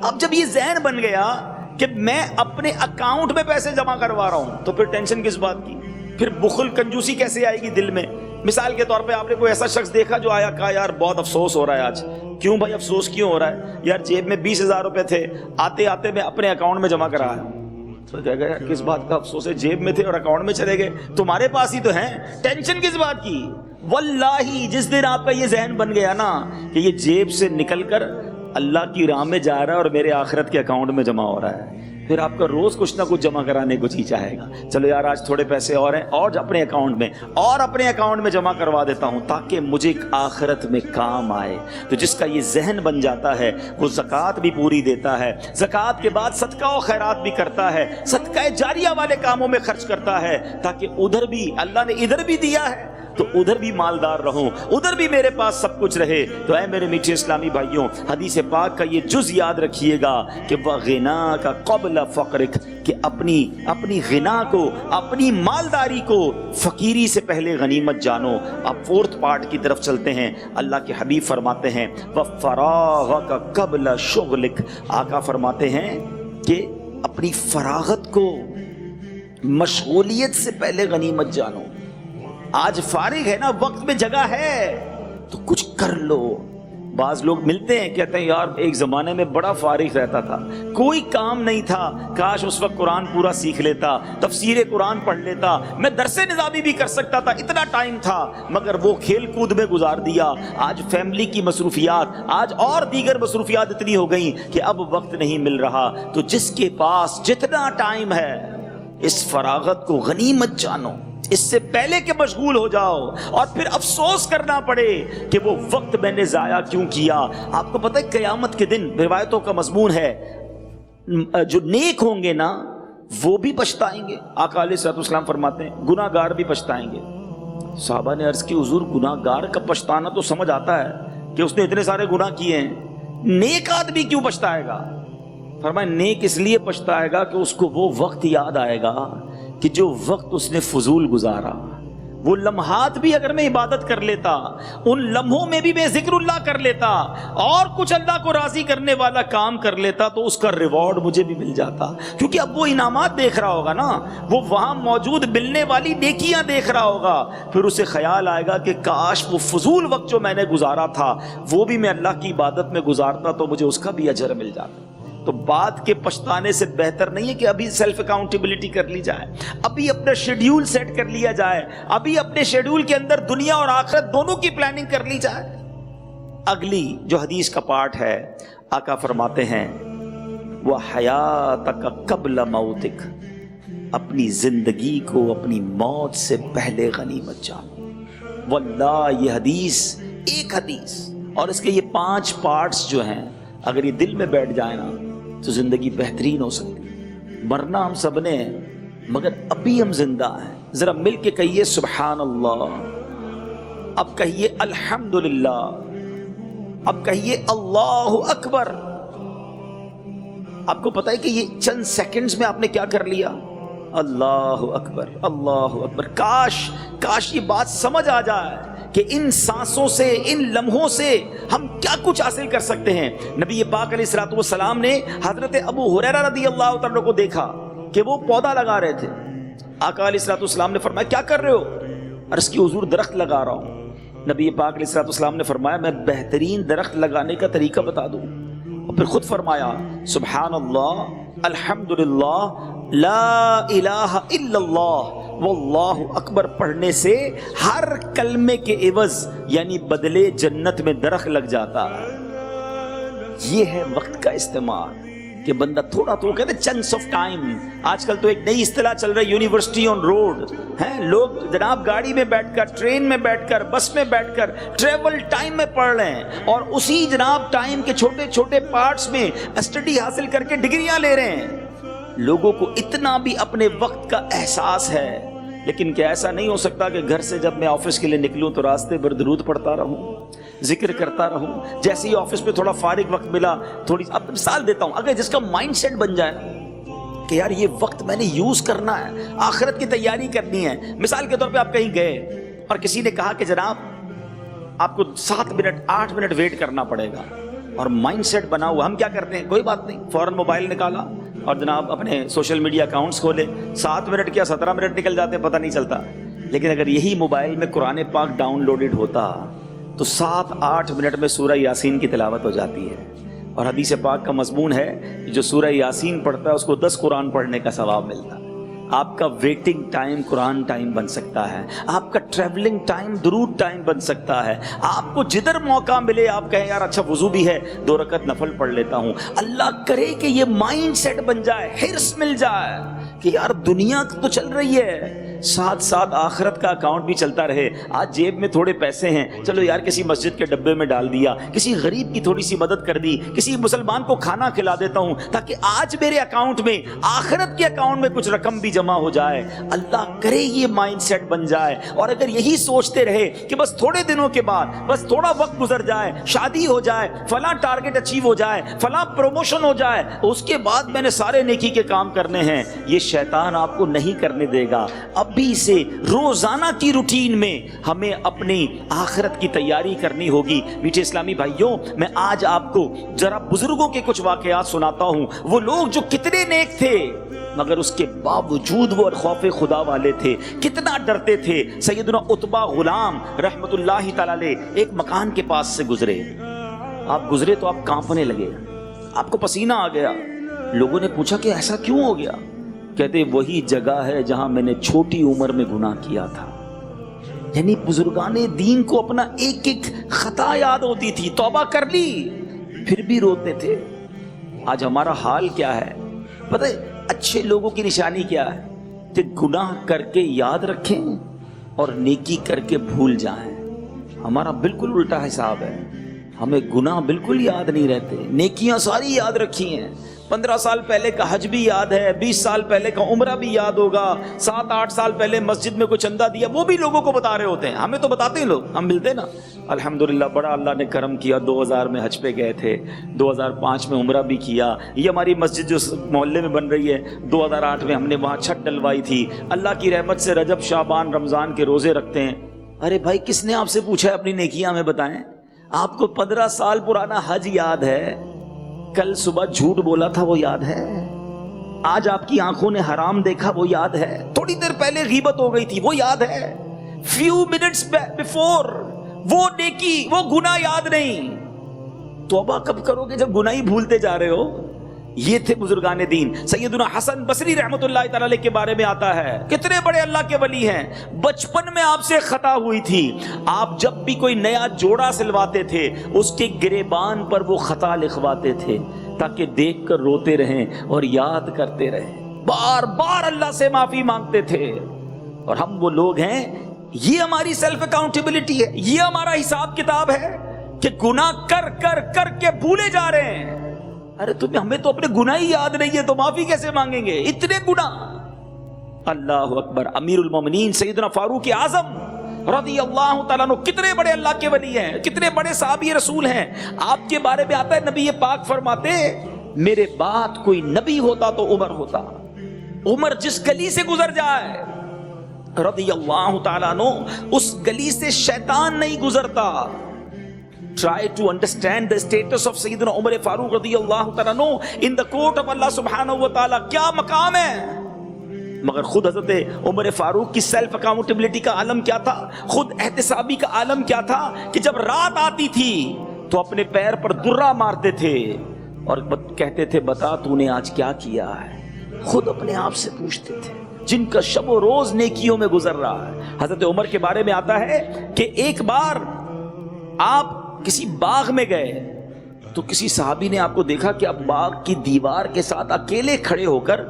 اب جب یہ ذہن بن گیا کہ میں اپنے اکاؤنٹ میں پیسے جمع کروا رہا ہوں تو پھر ٹینشن کس بات کی؟ پھر بخل کنجوسی کیسے آئے گی دل میں مثال کے طور پہ آپ نے کوئی ایسا شخص دیکھا جو آیا کہا یار بہت افسوس ہو رہا ہے آج. کیوں بھائی افسوس کیوں ہو رہا ہے؟ یار جیب میں 20,000 روپے تھے, آتے آتے میں اپنے اکاؤنٹ میں جمع کرایا. تو کہہ گیا کس بات کا افسوس ہے, جیب میں تھے اور اکاؤنٹ میں چلے گئے, تمہارے پاس ہی تو ہیں, ٹینشن کس بات کی؟ واللہ جس دن آپ کا یہ ذہن بن گیا نا کہ یہ جیب سے نکل کر اللہ کی راہ میں جا رہا ہے اور میرے آخرت کے اکاؤنٹ میں جمع ہو رہا ہے, پھر آپ کا روز کچھ نہ کچھ جمع کرانے کو جی چاہے گا. چلو یار آج تھوڑے پیسے اور ہیں, اور اپنے اکاؤنٹ میں جمع کروا دیتا ہوں تاکہ مجھے آخرت میں کام آئے. تو جس کا یہ ذہن بن جاتا ہے وہ زکوٰۃ بھی پوری دیتا ہے, زکوٰۃ کے بعد صدقہ و خیرات بھی کرتا ہے, صدقہ جاریہ والے کاموں میں خرچ کرتا ہے تاکہ ادھر بھی اللہ نے ادھر بھی دیا ہے تو ادھر بھی مالدار رہوں, ادھر بھی میرے پاس سب کچھ رہے. تو اے میرے میٹھے اسلامی بھائیوں, حدیث پاک کا یہ جز یاد رکھیے گا کہ وَغِنَا کا قبل فقرک, کہ اپنی غنا کو, اپنی مالداری کو فقیری سے پہلے غنیمت جانو. اب فورتھ پارٹ کی طرف چلتے ہیں. اللہ کے حبیب فرماتے ہیں وَفَرَاغَكَ قَبْلَ شُغْلِكَ, آقا فرماتے ہیں کہ اپنی فراغت کو مشغولیت سے پہلے غنیمت جانو. آج فارغ ہے نا, وقت میں جگہ ہے تو کچھ کر لو. بعض لوگ ملتے ہیں کہتے ہیں یار ایک زمانے میں بڑا فارغ رہتا تھا, کوئی کام نہیں تھا, کاش اس وقت قرآن پورا سیکھ لیتا, تفسیر قرآن پڑھ لیتا, میں درس نظامی بھی کر سکتا تھا, اتنا ٹائم تھا, مگر وہ کھیل کود میں گزار دیا. آج فیملی کی مصروفیات, آج اور دیگر مصروفیات اتنی ہو گئیں کہ اب وقت نہیں مل رہا. تو جس کے پاس جتنا ٹائم ہے اس فراغت کو غنیمت جانو, اس سے پہلے کہ مشغول ہو جاؤ اور پھر افسوس کرنا پڑے کہ وہ وقت میں نے ضائع کیوں کیا. آپ کو پتہ ہے قیامت کے دن روایتوں کا مضمون ہے جو نیک ہوں گے نا وہ بھی پچھتائیں گے. آقا علیہ الصلوۃ والسلام فرماتے ہیں گناہ گار بھی پچھتائیں گے. صحابہ نے عرض کی حضور گناہ گار کا پچھتانا تو سمجھ آتا ہے کہ اس نے اتنے سارے گناہ کیے ہیں, نیک آدمی کیوں پچھتائے گا؟ فرمایا نیک اس لیے پچھتائے گا کہ اس کو وہ وقت یاد آئے گا کہ جو وقت اس نے فضول گزارا. وہ لمحات بھی اگر میں عبادت کر لیتا, ان لمحوں میں بھی میں ذکر اللہ کر لیتا اور کچھ اللہ کو راضی کرنے والا کام کر لیتا تو اس کا ریوارڈ مجھے بھی مل جاتا. کیونکہ اب وہ انعامات دیکھ رہا ہوگا نا, وہ وہاں موجود ملنے والی نیکیاں دیکھ رہا ہوگا, پھر اسے خیال آئے گا کہ کاش وہ فضول وقت جو میں نے گزارا تھا وہ بھی میں اللہ کی عبادت میں گزارتا تو مجھے اس کا بھی اجر مل جاتا. تو بعد کے پچھتانے سے بہتر نہیں ہے کہ ابھی سیلف اکاؤنٹیبلٹی کر لی جائے, ابھی اپنا شیڈیول سیٹ کر لیا جائے, ابھی اپنے شیڈیول کے اندر دنیا اور آخرت دونوں کی پلاننگ کر لی جائے. اگلی جو حدیث کا پارٹ ہے, آقا فرماتے ہیں وَحَيَاتَكَ قَبْلَ مَوْتِكَ, اپنی زندگی کو اپنی موت سے پہلے غنیمت جانو. واللہ یہ حدیث ایک حدیث اور اس کے یہ 5 پارٹس جو ہیں اگر یہ دل میں بیٹھ جائے نا تو زندگی بہترین ہو سکتی. مرنا ہم سب نے مگر ابھی ہم زندہ ہیں. ذرا مل کے کہیے سبحان اللہ, اب کہیے الحمدللہ, اب کہیے اللہ اکبر. آپ کو پتہ ہے کہ یہ چند سیکنڈز میں آپ نے کیا کر لیا؟ اللہ اکبر, اللہ اکبر. کاش یہ بات سمجھ آ جائے کہ ان سانسوں سے, ان لمحوں سے ہم کیا کچھ حاصل کر سکتے ہیں. نبی پاک علیہ الصلوۃ والسلام نے حضرت ابو ہریرہ رضی اللہ تعالیٰ کو دیکھا کہ وہ پودا لگا رہے تھے. آقا علیہ الصلوۃ والسلام نے فرمایا کیا کر رہے ہو؟ عرض کی حضور درخت لگا رہا ہوں. نبی پاک علیہ الصلوۃ والسلام نے فرمایا میں بہترین درخت لگانے کا طریقہ بتا دوں, اور پھر خود فرمایا سبحان اللہ, الحمدللہ, لا الہ الا اللہ, واللہ اکبر پڑھنے سے ہر کلمے کے عوض یعنی بدلے جنت میں درخت لگ جاتا. یہ ہے وقت کا استعمال کہ بندہ تھوڑا تو کہتے ہیں چنکس آف ٹائم. آج کل تو ایک نئی اصطلاح چل رہی ہے یونیورسٹی آن روڈ ہے. لوگ جناب گاڑی میں بیٹھ کر, ٹرین میں بیٹھ کر, بس میں بیٹھ کر ٹریول ٹائم میں پڑھ رہے ہیں اور اسی جناب ٹائم کے چھوٹے چھوٹے پارٹس میں اسٹڈی حاصل کر کے ڈگریاں لے رہے ہیں. لوگوں کو اتنا بھی اپنے وقت کا احساس ہے, لیکن کیا ایسا نہیں ہو سکتا کہ گھر سے جب میں آفس کے لیے نکلوں تو راستے پر درود پڑھتا رہوں, ذکر کرتا رہوں, جیسے ہی آفس میں تھوڑا فارغ وقت ملا تھوڑی. اب مثال دیتا ہوں, اگر جس کا مائنڈ سیٹ بن جائے نا کہ یار یہ وقت میں نے یوز کرنا ہے, آخرت کی تیاری کرنی ہے. مثال کے طور پہ آپ کہیں گئے اور کسی نے کہا کہ جناب آپ کو 7 منٹ 8 منٹ ویٹ کرنا پڑے گا, اور مائنڈ سیٹ بنا ہوا, ہم کیا کرتے ہیں, کوئی بات نہیں, فوراً موبائل نکالا اور جناب اپنے سوشل میڈیا اکاؤنٹس کھولے, 7 منٹ کیا 17 منٹ نکل جاتے ہیں پتہ نہیں چلتا. لیکن اگر یہی موبائل میں قرآن پاک ڈاؤن لوڈڈ ہوتا تو 7-8 منٹ میں سورہ یاسین کی تلاوت ہو جاتی ہے. اور حدیث پاک کا مضمون ہے جو سورہ یاسین پڑھتا ہے اس کو 10 قرآن پڑھنے کا ثواب ملتا ہے. آپ کا ویٹنگ ٹائم قرآن ٹائم بن سکتا ہے, آپ کا ٹریولنگ ٹائم درود ٹائم بن سکتا ہے. آپ کو جدھر موقع ملے آپ کہیں یار اچھا وضو بھی ہے 2 رکعت نفل پڑھ لیتا ہوں. اللہ کرے کہ یہ مائنڈ سیٹ بن جائے, حرص مل جائے کہ یار دنیا تو چل رہی ہے, ساتھ ساتھ آخرت کا اکاؤنٹ بھی چلتا رہے. آج جیب میں تھوڑے پیسے ہیں, چلو یار کسی مسجد کے ڈبے میں ڈال دیا, کسی غریب کی تھوڑی سی مدد کر دی, کسی مسلمان کو کھانا کھلا دیتا ہوں تاکہ آج میرے اکاؤنٹ میں آخرت کے اکاؤنٹ میں کچھ رقم بھی جمع ہو جائے. اللہ کرے یہ مائنڈ سیٹ بن جائے. اور اگر یہی سوچتے رہے کہ بس تھوڑے دنوں کے بعد, بس تھوڑا وقت گزر جائے, شادی ہو جائے, فلاں ٹارگٹ اچیو ہو جائے, فلاں پروموشن ہو جائے, اس کے بعد میں نے سارے نیکی کے کام کرنے ہیں, یہ شیطان آپ کو نہیں کرنے دے گا. ابھی سے روزانہ کی روٹین میں ہمیں اپنی آخرت کی تیاری کرنی ہوگی. میٹھے اسلامی بھائیوں, میں آج آپ کو ذرا بزرگوں کے کچھ واقعات سناتا ہوں. وہ لوگ جو کتنے نیک تھے مگر اس کے باوجود وہ خوف خدا والے تھے, کتنا ڈرتے تھے. سیدنا عتبہ غلام رحمت اللہ تعالی علیہ ایک مکان کے پاس سے گزرے. آپ گزرے تو آپ کانپنے لگے, آپ کو پسینہ آ گیا. لوگوں نے پوچھا کہ ایسا کیوں ہو گیا؟ کہتے وہی جگہ ہے جہاں میں نے چھوٹی عمر میں گناہ کیا تھا. یعنی بزرگان دین کو اپنا ایک ایک خطا یاد ہوتی تھی, توبہ کر لی پھر بھی روتے تھے. آج ہمارا حال کیا ہے پتہ ہے؟ اچھے لوگوں کی نشانی کیا ہے کہ گناہ کر کے یاد رکھیں اور نیکی کر کے بھول جائیں. ہمارا بالکل الٹا حساب ہے, ہمیں گناہ بالکل یاد نہیں رہتے, نیکیاں ساری یاد رکھی ہیں. 15 سال پہلے کا حج بھی یاد ہے, 20 سال پہلے کا عمرہ بھی یاد ہوگا, 7-8 سال پہلے مسجد میں کوئی چندہ دیا وہ بھی لوگوں کو بتا رہے ہوتے ہیں. ہمیں تو بتاتے ہیں لوگ, ہم ملتے نا الحمدللہ بڑا اللہ نے کرم کیا, 2000 میں حج پہ گئے تھے, 2005 میں عمرہ بھی کیا. یہ ہماری مسجد جو محلے میں بن رہی ہے 2008 میں ہم نے وہاں چھت ڈلوائی تھی. اللہ کی رحمت سے رجب شعبان رمضان کے روزے رکھتے ہیں. ارے بھائی کس نے آپ سے پوچھا ہے اپنی نیکیاں ہمیں بتائیں؟ آپ کو 15 سال پرانا حج یاد ہے, کل صبح جھوٹ بولا تھا وہ یاد ہے, آج آپ کی آنکھوں نے حرام دیکھا وہ یاد ہے, تھوڑی دیر پہلے غیبت ہو گئی تھی وہ یاد ہے, few minutes before وہ نیکی وہ گناہ یاد نہیں. توبہ کب کرو گے جب گناہ ہی بھولتے جا رہے ہو. یہ تھے بزرگان دین. سیدنا حسن بصری رحمت اللہ تعالی علیہ کے بارے میں آتا ہے, کتنے بڑے اللہ کے ولی ہیں. بچپن میں آپ سے خطا ہوئی تھی, آپ جب بھی کوئی نیا جوڑا سلواتے تھے اس کے گریبان پر وہ خطا لکھواتے تھے تاکہ دیکھ کر روتے رہیں اور یاد کرتے رہیں, بار بار اللہ سے معافی مانگتے تھے. اور ہم وہ لوگ ہیں, یہ ہماری سیلف اکاؤنٹیبلٹی ہے, یہ ہمارا حساب کتاب ہے کہ گناہ کر کر کر کے بھولے جا رہے ہیں. ارے تمہیں ہمیں تو اپنے گناہ ہی یاد نہیں ہے تو معافی کیسے مانگیں گے, اتنے گناہ. اللہ اکبر. امیر المومنین سیدنا فاروق اعظم رضی اللہ تعالیٰ عنہ کتنے بڑے اللہ کے ولی ہیں, کتنے بڑے صحابی رسول ہیں. آپ کے بارے میں آتا ہے نبی پاک فرماتے میرے بعد کوئی نبی ہوتا تو عمر ہوتا. عمر جس گلی سے گزر جائے رضی اللہ تعالیٰ عنہ اس گلی سے شیطان نہیں گزرتا. Try to understand the status of Sayyidina Umar Farooq radiyallahu ta'ala anhu in the court of Allah subhanahu wa ta'ala. کیا مقام ہے. مگر خود حضرت عمر فاروق کی سیلف اکاؤنٹیبلٹی کا عالم کیا تھا, خود احتسابی کا عالم کیا تھا کہ جب رات آتی تھی تو اپنے پیر پر درہ مارتے تھے اور کہتے تھے بتا تو نے آج کیا کیا ہے. خود اپنے آپ سے پوچھتے تھے, جن کا شب و روز نیکیوں میں گزر رہا ہے. حضرت عمر کے بارے میں آتا ہے کہ ایک بار آپ کسی باغ میں گئے تو کسی صحابی نے آپ کو دیکھا کہ آپ باغ کی دیوار کے ساتھ اکیلے کھڑے ہو کر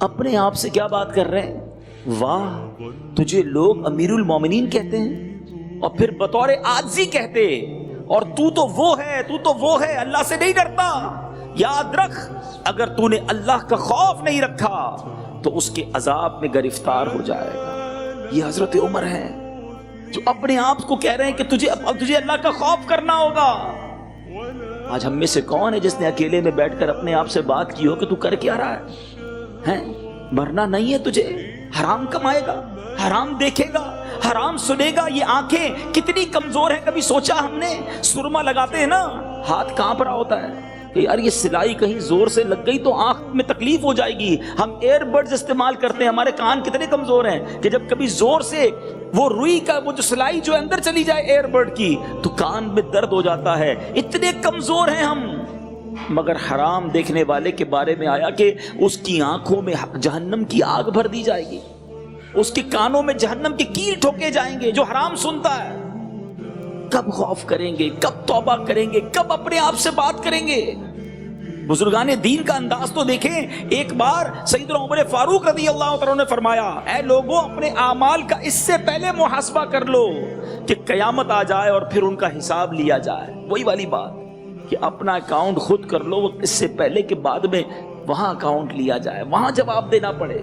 اپنے آپ سے کیا بات کر رہے ہیں, واہ تجھے لوگ امیر المومنین کہتے ہیں اور پھر بطور عاجزی کہتے, اور تو وہ ہے اللہ سے نہیں ڈرتا. یاد رکھ اگر تو نے اللہ کا خوف نہیں رکھا تو اس کے عذاب میں گرفتار ہو جائے گا. یہ حضرت عمر ہیں جو اپنے آپ کو کہہ رہے ہیں کہ تجھے اللہ کا خوف کرنا ہوگا. آج ہم میں سے کون ہے جس نے اکیلے میں بیٹھ کر اپنے آپ سے بات کی ہو کہ تو کر کیا رہا ہے, مرنا نہیں ہے تجھے, حرام کمائے گا, حرام دیکھے گا, حرام سنے گا. یہ آنکھیں کتنی کمزور ہیں, کبھی سوچا ہم نے؟ سرما لگاتے ہیں نا ہاتھ کانپ رہا ہوتا ہے, کہ یار یہ سلائی کہیں زور سے لگ گئی تو آنکھ میں تکلیف ہو جائے گی. ہم ایئر بڈز استعمال کرتے ہیں, ہمارے کان کتنے کمزور ہیں کہ جب کبھی زور سے وہ روئی کا وہ جو سلائی جو اندر چلی جائے ایئر بڈ کی تو کان میں درد ہو جاتا ہے. اتنے کمزور ہیں ہم. مگر حرام دیکھنے والے کے بارے میں آیا کہ اس کی آنکھوں میں جہنم کی آگ بھر دی جائے گی, اس کے کانوں میں جہنم کی کیل ٹھوکے جائیں گے. جو حرام سنتا ہے کب خوف کریں گے, کب توبہ کریں گے, کب اپنے آپ سے بات کریں گے؟ بزرگان دین کا انداز تو دیکھیں. ایک بار سیدنا عمر فاروق رضی اللہ عنہ نے فرمایا, اے لوگوں اپنے اعمال کا اس سے پہلے محاسبہ کر لو کہ قیامت آ جائے اور پھر ان کا حساب لیا جائے. وہی والی بات کہ اپنا اکاؤنٹ خود کر لو اس سے پہلے کہ بعد میں وہاں اکاؤنٹ لیا جائے, وہاں جواب دینا پڑے.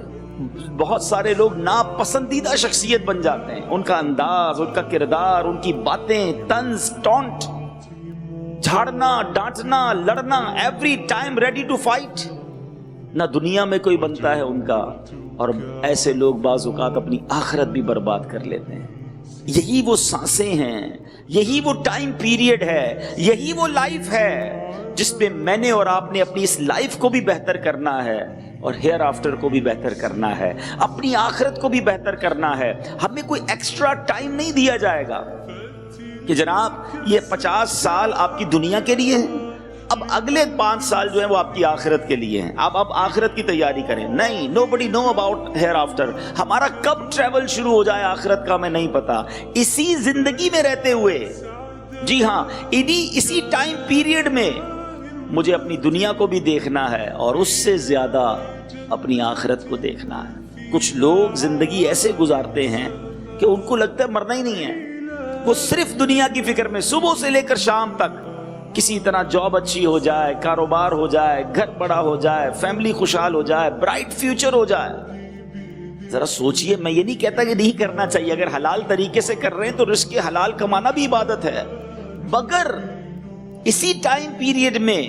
بہت سارے لوگ ناپسندیدہ شخصیت بن جاتے ہیں. ان کا انداز, ان کا کردار, ان کی باتیں, طنز, ٹونٹ, جھاڑنا, ڈانٹنا, لڑنا, every time ready to fight. نہ دنیا میں کوئی بنتا ہے ان کا, اور ایسے لوگ بعض اوقات اپنی آخرت بھی برباد کر لیتے ہیں. یہی وہ سانسیں ہیں, یہی وہ ٹائم پیریڈ ہے, یہی وہ لائف ہے جس میں میں نے اور آپ نے اپنی اس لائف کو بھی بہتر کرنا ہے اور ہیئر آفٹر کو بھی بہتر کرنا ہے, اپنی آخرت کو بھی بہتر کرنا ہے. ہمیں کوئی ایکسٹرا ٹائم نہیں دیا جائے گا کہ جناب یہ 50 سال آپ کی دنیا کے لیے ہیں, اب اگلے 5 سال جو ہیں وہ آپ کی آخرت کے لیے ہیں, آپ آخرت کی تیاری کریں. نہیں, nobody know about hereafter. ہمارا کب ٹریول شروع ہو جائے آخرت کا ہمیں نہیں پتا. اسی زندگی میں رہتے ہوئے, جی ہاں, اسی ٹائم پیریڈ میں مجھے اپنی دنیا کو بھی دیکھنا ہے اور اس سے زیادہ اپنی آخرت کو دیکھنا ہے. کچھ لوگ زندگی ایسے گزارتے ہیں کہ ان کو لگتا ہے مرنا ہی نہیں ہے. وہ صرف دنیا کی فکر میں صبح سے لے کر شام تک کسی طرح جاب اچھی ہو جائے, کاروبار ہو جائے, گھر بڑا ہو جائے, فیملی خوشحال ہو جائے, برائٹ فیوچر ہو جائے. ذرا سوچئے, میں یہ نہیں کہتا کہ نہیں کرنا چاہیے, اگر حلال طریقے سے کر رہے ہیں تو رزق حلال کمانا بھی عبادت ہے, مگر اسی ٹائم پیریڈ میں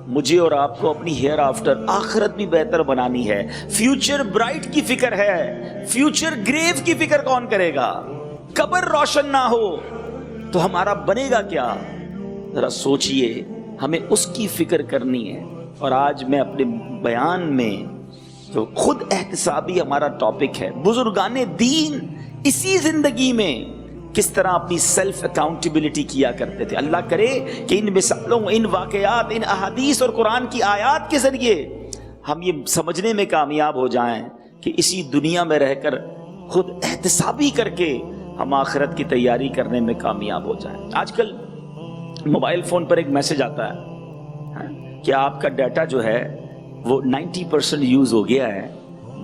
مجھے اور آپ کو اپنی ہیئر آفٹر آخرت بھی بہتر بنانی ہے. فیوچر برائٹ کی فکر ہے, فیوچر گریو کی فکر کون کرے گا؟ قبر روشن نہ ہو تو ہمارا بنے گا کیا؟ ذرا سوچئے, ہمیں اس کی فکر کرنی ہے. اور آج میں اپنے بیان میں جو خود احتسابی ہمارا ٹاپک ہے, بزرگان دین اسی زندگی میں کس طرح اپنی سیلف اکاؤنٹیبلٹی کیا کرتے تھے. اللہ کرے کہ ان مثالوں, ان واقعات, ان احادیث اور قرآن کی آیات کے ذریعے ہم یہ سمجھنے میں کامیاب ہو جائیں کہ اسی دنیا میں رہ کر خود احتسابی کر کے ہم آخرت کی تیاری کرنے میں کامیاب ہو جائیں. آج کل موبائل فون پر ایک میسج آتا ہے کہ آپ کا ڈیٹا جو ہے وہ 90% یوز ہو گیا ہے,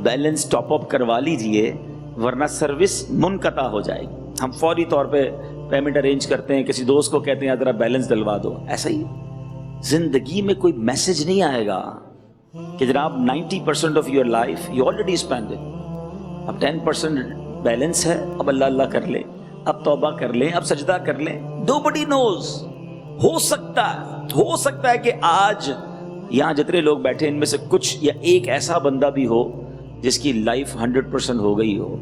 بیلنس ٹاپ اپ کروا لیجئے ورنہ سروس منقطع ہو جائے گی. ہم فوری طور پہ پیمنٹ ارینج کرتے ہیں, کسی دوست کو کہتے ہیں ذرا بیلنس ڈلوا دو. ایسا ہی زندگی میں کوئی میسج نہیں آئے گا کہ جناب 90% of your life you already spend, اب 10% بیلنس ہے, اب اللہ اللہ کر لیں, اب توبہ کر لیں, اب سجدہ کر لیں. Nobody knows. ہو سکتا ہے کہ آج یہاں جتنے لوگ بیٹھے ان میں سے کچھ یا ایک ایسا بندہ بھی ہو جس کی لائف 100% ہو گئی ہو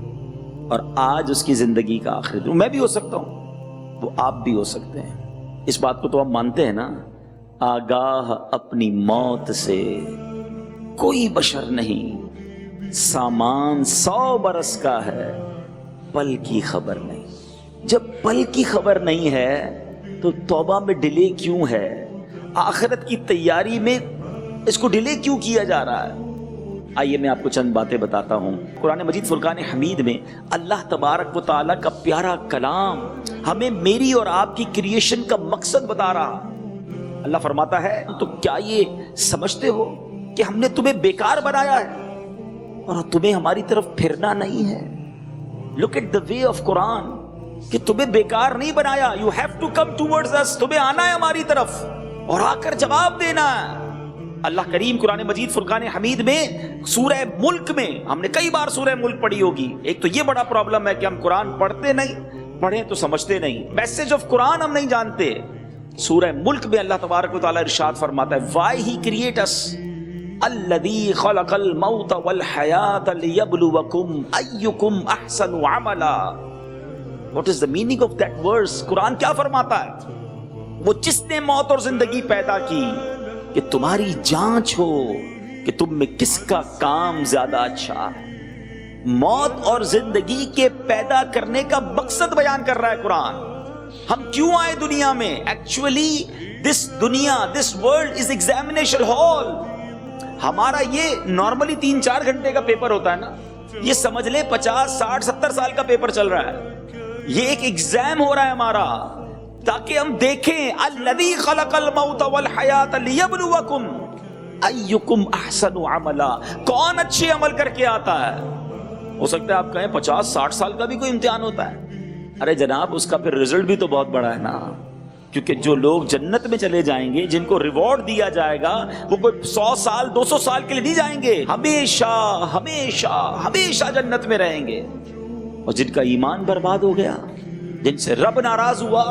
اور آج اس کی زندگی کا آخری دن. میں بھی ہو سکتا ہوں, وہ آپ بھی ہو سکتے ہیں. اس بات کو تو آپ مانتے ہیں نا, آگاہ اپنی موت سے کوئی بشر نہیں, سامان 100 برس کا ہے, پل کی خبر نہیں. جب پل کی خبر نہیں ہے تو توبہ میں ڈیلے کیوں ہے؟ آخرت کی تیاری میں اس کو ڈیلے کیوں کیا جا رہا ہے؟ آئیے میں آپ کو چند باتیں بتاتا ہوں. قرآن مجید فرقان حمید میں اللہ تبارک و تعالیٰ کا پیارا کلام ہمیں میری اور آپ کی کریشن کا مقصد بتا رہا. اللہ فرماتا ہے, تو کیا یہ سمجھتے ہو کہ ہم نے تمہیں بیکار بنایا ہے اور تمہیں ہماری طرف پھرنا نہیں ہے؟ Look at the way of قرآن, کہ تمہیں بیکار نہیں بنایا. You have to come towards us. تمہیں آنا ہے ہماری طرف اور آ کر جواب دینا ہے. اللہ کریم قرآن مجید فرقان حمید میں سورہ ملک میں, ہم نے کئی بار سورہ ملک پڑھی ہوگی. ایک تو یہ بڑا پرابلم ہے کہ ہم قرآن پڑھتے نہیں, پڑھیں تو سمجھتے نہیں, میسج آف قرآن ہم نہیں جانتے. سورہ ملک میں اللہ تبارک و تعالیٰ ارشاد فرماتا ہے, Why he create us الذی خلق الموت والحیات لیبلوکم ایکم احسن عملا. What is the meaning of that verse? قرآن کیا فرماتا ہے؟ وہ جس نے موت اور زندگی پیدا کی کہ تمہاری جانچ ہو کہ تم میں کس کا کام زیادہ اچھا ہے۔ موت اور زندگی کے پیدا کرنے کا مقصد بیان کر رہا ہے قرآن۔ ہم کیوں آئے دنیا میں؟ ایکچولی دس دنیا، this world is examination hall. ہمارا یہ نارملی 3-4 گھنٹے کا پیپر ہوتا ہے نا، یہ سمجھ لیں 50 60 70 سال کا پیپر چل رہا ہے۔ یہ ایک ایگزام ہو رہا ہے ہمارا، تاکہ ہم دیکھیں الذی خلق الموت والحیات لیبلوکم ایکم احسن عملا، کون اچھے عمل کر کے آتا ہے۔ ہو سکتا ہے آپ کہیں 50-60 سال کا بھی کوئی امتحان ہوتا ہے۔ ارے جناب، اس کا پھر رزلٹ بھی تو بہت بڑا ہے نا، کیونکہ جو لوگ جنت میں چلے جائیں گے، جن کو ریوارڈ دیا جائے گا، وہ کوئی 100 سال 200 سال کے لیے نہیں جائیں گے، ہمیشہ ہمیشہ ہمیشہ جنت میں رہیں گے۔ اور جن کا ایمان برباد ہو گیا، جن سے رب ناراض ہوا،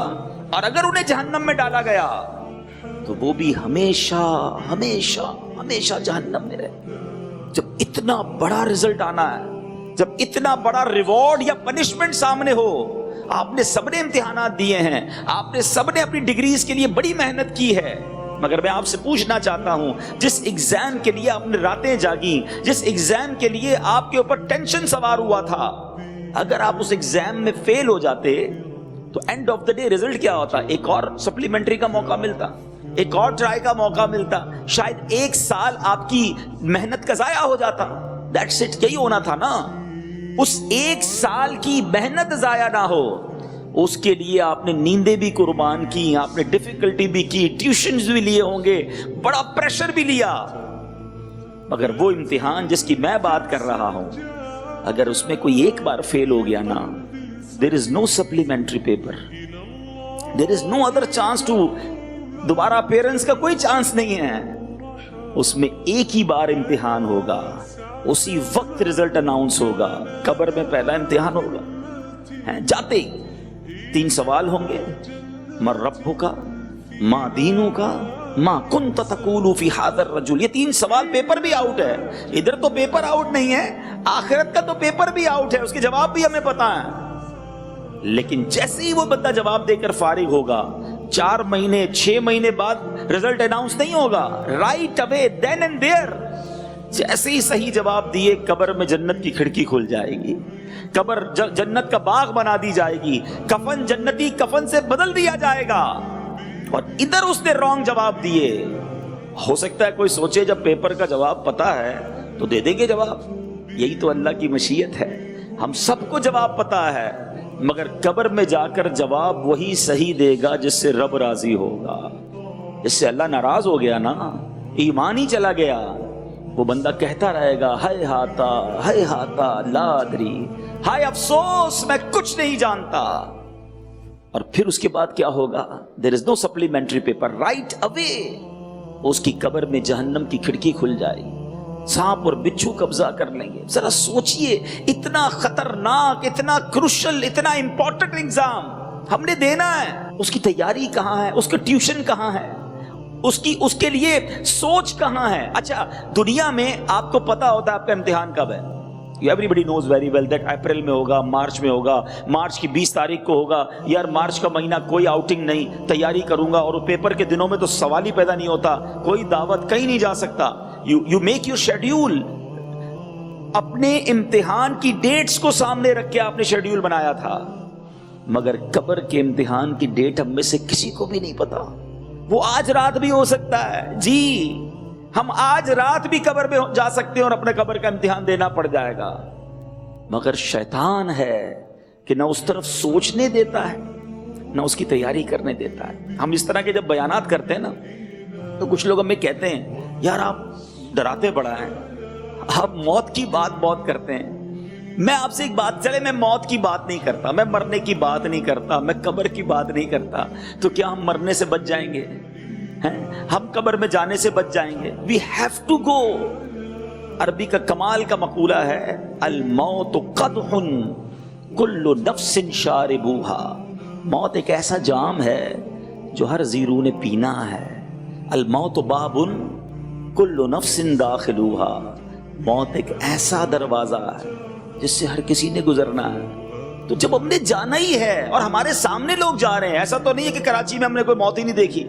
اور اگر انہیں جہنم میں ڈالا گیا تو وہ بھی ہمیشہ ہمیشہ ہمیشہ جہنم میں رہے۔ جب اتنا بڑا رزلٹ آنا ہے، جب اتنا بڑا ریوارڈ یا پنشمنٹ سامنے ہو، آپ نے سب نے امتحانات دیے ہیں، آپ نے سب نے اپنی ڈگریز کے لیے بڑی محنت کی ہے، مگر میں آپ سے پوچھنا چاہتا ہوں، جس ایگزام کے لیے آپ نے راتیں جاگیں، جس ایگزام کے لیے آپ کے اوپر ٹینشن سوار ہوا تھا، اگر آپ اس ایگزام میں فیل ہو جاتے تو and of the day result کیا ہوتا؟ ایک اور سپلیمنٹری کا موقع ملتا، ایک اور ٹرائی کا موقع ملتا، شاید 1 سال آپ کی محنت کا ضائع ہو جاتا۔ دیٹس اٹ، یہی ہونا تھا نا۔ اس 1 سال کی محنت ضائع نہ ہو، اس کے لیے آپ نے نیندیں بھی قربان کی، آپ نے ڈیفیکلٹی بھی کی، ٹیوشنز بھی لیے ہوں گے، بڑا پریشر بھی لیا، مگر وہ امتحان جس کی میں بات کر رہا ہوں، اگر اس میں کوئی ایک بار فیل ہو گیا نا، there is no supplementary paper, there is no other chance to، دوبارہ پیرنٹس کا کوئی چانس نہیں ہے، اس میں ایک ہی بار امتحان ہوگا، اسی وقت رزلٹ اناؤنس ہوگا، قبر میں پہلا امتحان ہوگا، جاتے ہی 3 سوال ہوں گے، من ربک، ما دینک، ما کنت تقول فی ھذا الرجل۔ یہ 3 سوال پیپر بھی آؤٹ ہے، ادھر تو پیپر آؤٹ نہیں ہے، آخرت کا تو پیپر بھی آؤٹ ہے، اس کے جواب بھی ہمیں پتا ہے۔ لیکن جیسے ہی وہ بندہ جواب دے کر فارغ ہوگا، 4 مہینے 6 مہینے بعد رزلٹ اناؤنس نہیں ہوگا، right away then and there, جیسے ہی صحیح جواب دیے، قبر میں جنت کی کھڑکی کھل جائے گی، قبر جنت کا باغ بنا دی جائے گی، کفن جنتی کفن سے بدل دیا جائے گا، اور ادھر اس نے رانگ جواب دیے۔ ہو سکتا ہے کوئی سوچے جب پیپر کا جواب پتا ہے تو دے دیں گے جواب، یہی تو اللہ کی مشیت ہے، ہم سب کو جواب پتا ہے، مگر قبر میں جا کر جواب وہی صحیح دے گا جس سے رب راضی ہوگا۔ جس سے اللہ ناراض ہو گیا نا، ایمان ہی چلا گیا، وہ بندہ کہتا رہے گا ہائے ہاتا لا ادری، ہائے افسوس میں کچھ نہیں جانتا۔ اور پھر اس کے بعد کیا ہوگا؟ دیر از نو سپلیمنٹری پیپر، رائٹ اوے اس کی قبر میں جہنم کی کھڑکی کھل جائے گی، سانپ اور بچھو قبضہ کر لیں گے۔ ذرا سوچئے، اتنا خطرناک، اتنا کروشل، اتنا امپورٹنٹ ایگزام ہم نے دینا ہے، اس کی تیاری کہاں ہے؟ اس کا ٹیوشن کہاں ہے؟ اس کے لیے سوچ کہاں ہے؟ اچھا، دنیا میں آپ کو پتا ہوتا ہے آپ کا امتحان کب ہے، everybody knows very well that April میں ہوگا، مارچ میں ہوگا، مارچ کی 20 تاریخ کو ہوگا، یار مارچ کا مہینہ کوئی آؤٹنگ نہیں، تیاری کروں گا، اور پیپر کے دنوں میں تو سوال ہی پیدا نہیں ہوتا، کوئی دعوت، کہیں نہیں جا سکتا۔ یو میک یور شیڈیول، اپنے امتحان کی ڈیٹس کو سامنے رکھ کے آپ نے شیڈیول بنایا تھا، مگر قبر کے امتحان کی ڈیٹ ہم میں سے کسی کو بھی نہیں پتا، وہ آج رات بھی ہو سکتا ہے۔ جی، ہم آج رات بھی قبر میں جا سکتے ہیں اور اپنے قبر کا امتحان دینا پڑ جائے گا، مگر شیطان ہے کہ نہ اس طرف سوچنے دیتا ہے، نہ اس کی تیاری کرنے دیتا ہے۔ ہم اس طرح کے جب بیانات کرتے ہیں نا، تو کچھ لوگ ہمیں کہتے ہیں یار آپ ڈراتے بڑا ہیں، آپ موت کی بات بہت کرتے ہیں۔ میں آپ سے ایک بات، چلے میں موت کی بات نہیں کرتا، میں مرنے کی بات نہیں کرتا، میں قبر کی بات نہیں کرتا، تو کیا ہم مرنے سے بچ جائیں گے؟ ہم قبر میں جانے سے بچ جائیں گے؟ We have to go. عربی کا کمال کا مقولہ ہے الموت قدح کل نفس شاربوہا، موت ایک ایسا جام ہے جو ہر زیرو نے پینا ہے۔ الموت باب کل نفس داخلوہا، موت ایک ایسا دروازہ ہے جس سے ہر کسی نے گزرنا ہے۔ تو جب ہم نے جانا ہی ہے اور ہمارے سامنے لوگ جا رہے ہیں، ایسا تو نہیں ہے کہ کراچی میں ہم نے کوئی موت ہی نہیں دیکھی،